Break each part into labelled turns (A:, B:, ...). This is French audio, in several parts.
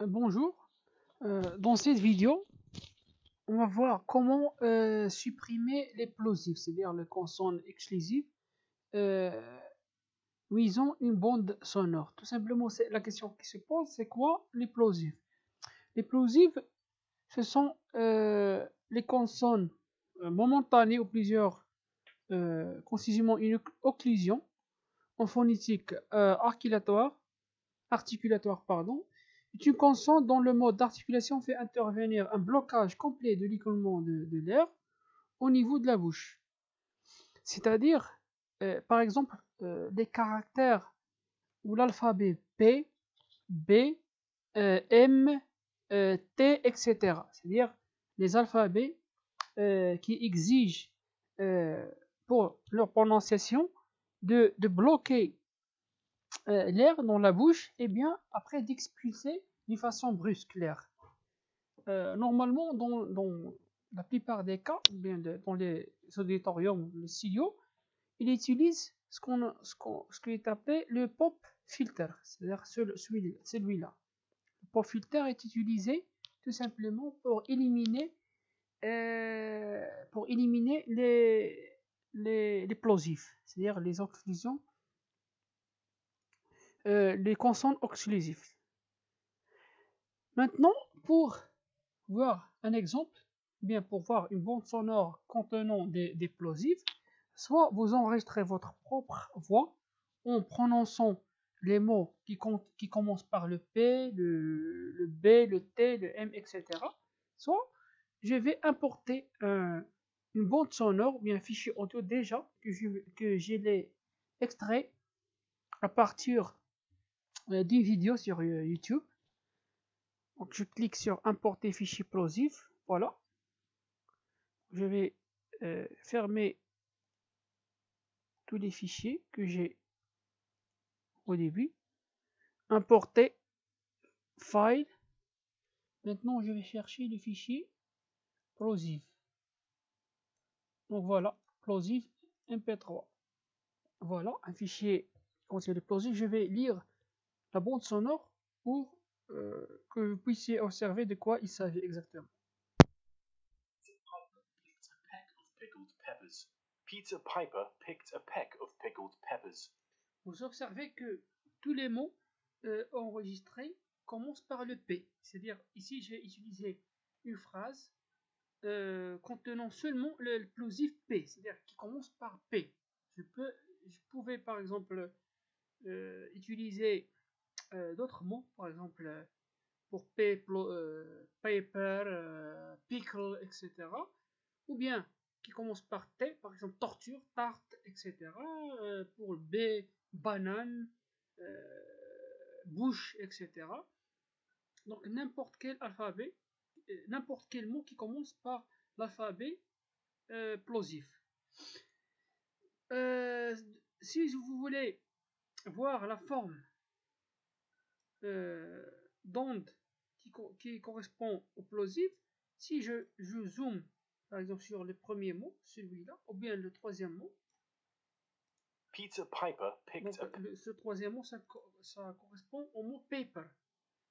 A: Bonjour, dans cette vidéo, on va voir comment supprimer les plosifs, c'est-à-dire les consonnes exclusives euh, où ils ont une bande sonore. Tout simplement, c'est la question qui se pose, c'est quoi les plosifs? Les plosifs, ce sont les consonnes momentanées ou plusieurs concisivement une occlusion en phonétique articulatoire, pardon, est une consonne dont le mode d'articulation fait intervenir un blocage complet de l'écoulement de l'air au niveau de la bouche. C'est-à-dire, par exemple, les caractères ou l'alphabet P, B, M, T, etc. C'est-à-dire les alphabets qui exigent pour leur prononciation de bloquer l'air dans la bouche et bien après d'expulser d'une façon brusque l'air. Normalement, dans la plupart des cas, bien dans les auditoriums, les studios, il utilise ce qui est appelé le pop filter, c'est-à-dire celui-là. Le pop filter est utilisé tout simplement pour éliminer les plosifs, c'est-à-dire les occlusions, les consonnes occlusives. Maintenant, pour voir un exemple, bien pour voir une bande sonore contenant des plosifs, soit vous enregistrez votre propre voix en prononçant les mots qui commencent par le P, le B, le T, le M, etc. Soit je vais importer une bande sonore ou bien un fichier audio déjà que j'ai extrait à partir d'une vidéo sur YouTube. Donc je clique sur importer fichier plosif, voilà. Je vais fermer tous les fichiers que j'ai au début. Importer, file. Maintenant je vais chercher le fichier plosif. Donc voilà, plosif mp3. Voilà, un fichier contient le plosif. Je vais lire la bande sonore pour que vous puissiez observer de quoi il s'agit exactement.
B: Peter Piper picked a peck of pickled peppers.
A: Vous observez que tous les mots enregistrés commencent par le P. C'est-à-dire, ici, j'ai utilisé une phrase contenant seulement le plosif P, c'est-à-dire qui commence par P. Je pouvais, par exemple, utiliser d'autres mots, par exemple, pour paper, pickle, etc. Ou bien qui commence par T, par exemple torture, tarte, etc. Pour le B, banane, bouche, etc. Donc n'importe quel alphabet, n'importe quel mot qui commence par l'alphabet plosif. Si vous voulez voir la forme d'onde qui correspond au plosif, si je zoome par exemple sur le premier mot, celui-là, ou bien le troisième mot,
B: Peter Piper picked
A: donc, ce troisième mot, ça correspond au mot paper.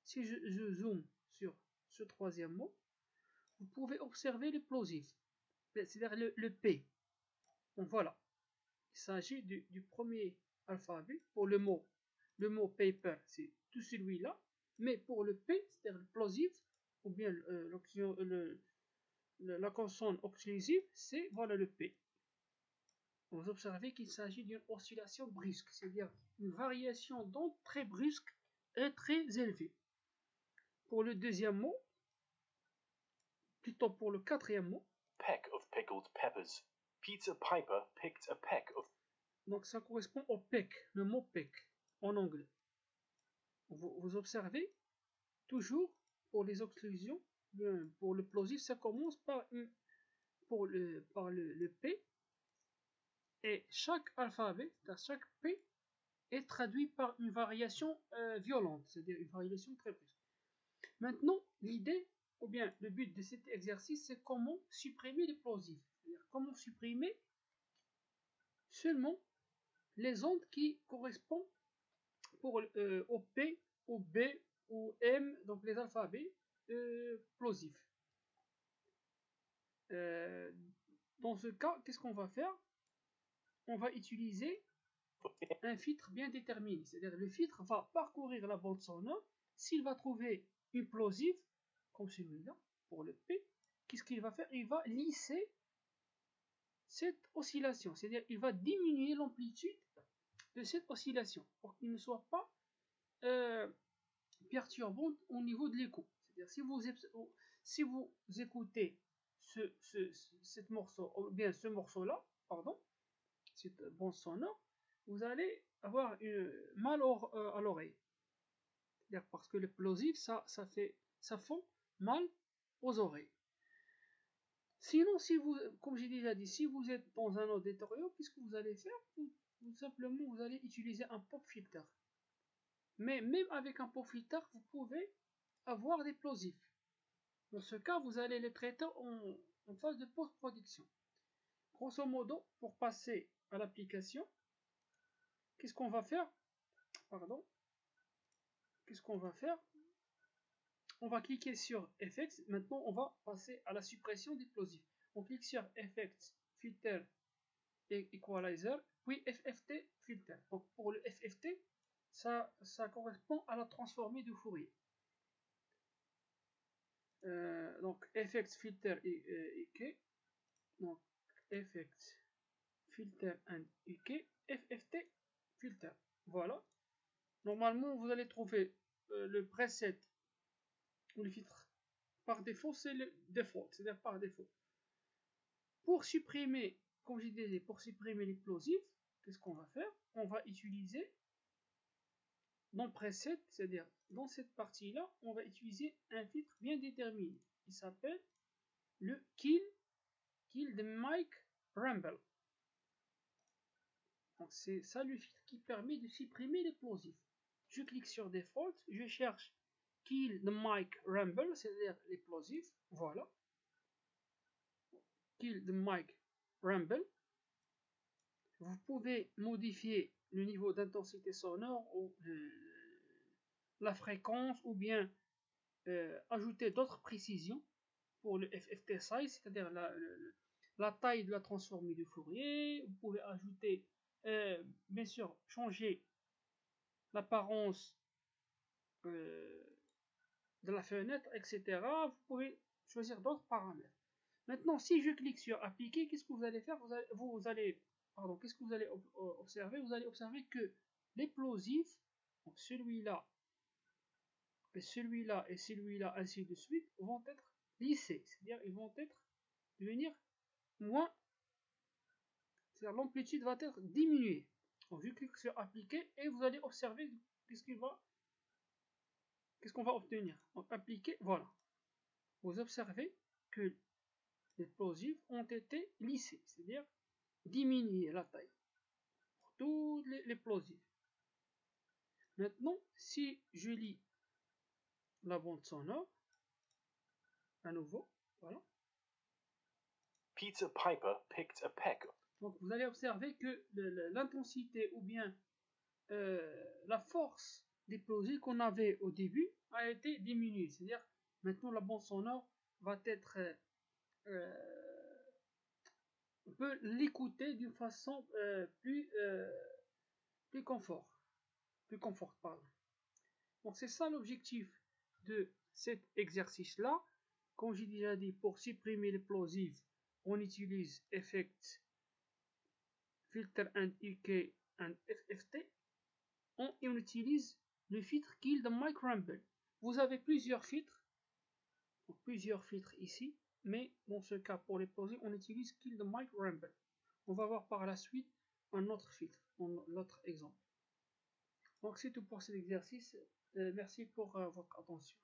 A: Si je zoome sur ce troisième mot, vous pouvez observer le plosif, c'est-à-dire le P. Donc voilà, il s'agit du premier alphabet. Pour le mot paper, c'est tout celui-là, mais pour le P, c'est-à-dire le plosif, ou bien la consonne occlusive, c'est voilà le P. Vous observez qu'il s'agit d'une oscillation brusque, c'est-à-dire une variation d'onde très brusque et très élevée. Pour le deuxième mot, plutôt pour le quatrième mot,
B: peck of pickled peppers. Peter Piper picked a peck of.
A: Donc ça correspond au peck, le mot peck en anglais. Vous observez toujours pour les occlusions, pour le plosif, ça commence par le P, et chaque alphabet, chaque P est traduit par une variation violente, c'est-à-dire une variation très brusque. Maintenant, l'idée, ou bien le but de cet exercice, c'est comment supprimer les plosifs. C'est-à-dire comment supprimer seulement les ondes qui correspondent au P, au B, ou ou M, donc les alphabets plosifs. Dans ce cas, qu'est-ce qu'on va faire? On va utiliser un filtre bien déterminé. C'est-à-dire le filtre va parcourir la bande sonore. S'il va trouver une plosive, comme celui-là, pour le P, qu'est-ce qu'il va faire? Il va lisser cette oscillation. C'est-à-dire il va diminuer l'amplitude de cette oscillation pour qu'il ne soit pas perturbante au niveau de l'écho. C'est-à-dire si vous écoutez cette morceau, ou bien ce morceau-là, pardon, cette bande sonore, vous allez avoir mal à l'oreille. C'est-à-dire parce que le plosif, ça fond mal aux oreilles. Sinon, comme j'ai déjà dit, si vous êtes dans un auditorium, qu'est-ce que vous allez faire? Tout simplement, vous allez utiliser un pop filter. Mais même avec un pop filter, vous pouvez avoir des plosifs. Dans ce cas, vous allez les traiter en phase de post-production. Grosso modo, pour passer à l'application, qu'est-ce qu'on va faire? Pardon. Qu'est-ce qu'on va faire? On va cliquer sur Effects. Maintenant, on va passer à la suppression des plosifs. On clique sur Effects, Filter et Equalizer, puis FFT Filter. Donc, pour le FFT, ça correspond à la transformée de Fourier. Donc, Effects, Filter et EK. Donc, Effects, Filter and EK, FFT Filter. Voilà. Normalement, vous allez trouver le preset ou le filtre par défaut, c'est le default, c'est-à-dire par défaut. Pour supprimer, comme j'ai dit, pour supprimer les plosifs, qu'est-ce qu'on va faire? On va utiliser dans preset, c'est-à-dire dans cette partie-là, on va utiliser un filtre bien déterminé. Il s'appelle le Kill the Mic Rumble. Donc c'est ça le filtre qui permet de supprimer les plosifs. Je clique sur Default, je cherche Kill the Mic Rumble, c'est-à-dire les plosifs, voilà. Kill the Mic Rumble. Vous pouvez modifier le niveau d'intensité sonore ou la fréquence ou bien ajouter d'autres précisions pour le FFT size, c'est-à-dire la taille de la transformée de Fourier. Vous pouvez ajouter, bien sûr, changer l'apparence de la fenêtre, etc. Vous pouvez choisir d'autres paramètres. Maintenant, si je clique sur appliquer, qu'est-ce que vous allez faire? Qu'est-ce que vous allez observer? Vous allez observer que les plosifs, donc celui-là, et celui-là, et celui-là, ainsi de suite, vont être lissés. C'est-à-dire, ils vont devenir moins, c'est-à-dire l'amplitude va être diminuée. Donc, je clique sur appliquer et vous allez observer qu'est-ce qu'on va obtenir. Donc, appliquer, voilà. Vous observez que les plosifs ont été lissés, c'est-à-dire diminuer la taille pour tous les plosifs. Maintenant, si je lis la bande sonore, à nouveau, voilà.
B: Peter Piper picked a peck.
A: Donc vous allez observer que l'intensité ou bien la force des plosifs qu'on avait au début a été diminuée. C'est-à-dire maintenant la bande sonore va être on peut l'écouter d'une façon plus confortable. Donc c'est ça l'objectif de cet exercice-là. Comme j'ai déjà dit, pour supprimer les plosifs, on utilise Effect, Filter and EK and FFT. Et on utilise le filtre Kill the Mic Rumble. Vous avez plusieurs filtres ici, mais dans ce cas, pour les plosifs, on utilise Kill the Mic Rumble. On va voir par la suite un autre filtre, l'autre exemple. Donc c'est tout pour cet exercice. Merci pour votre attention.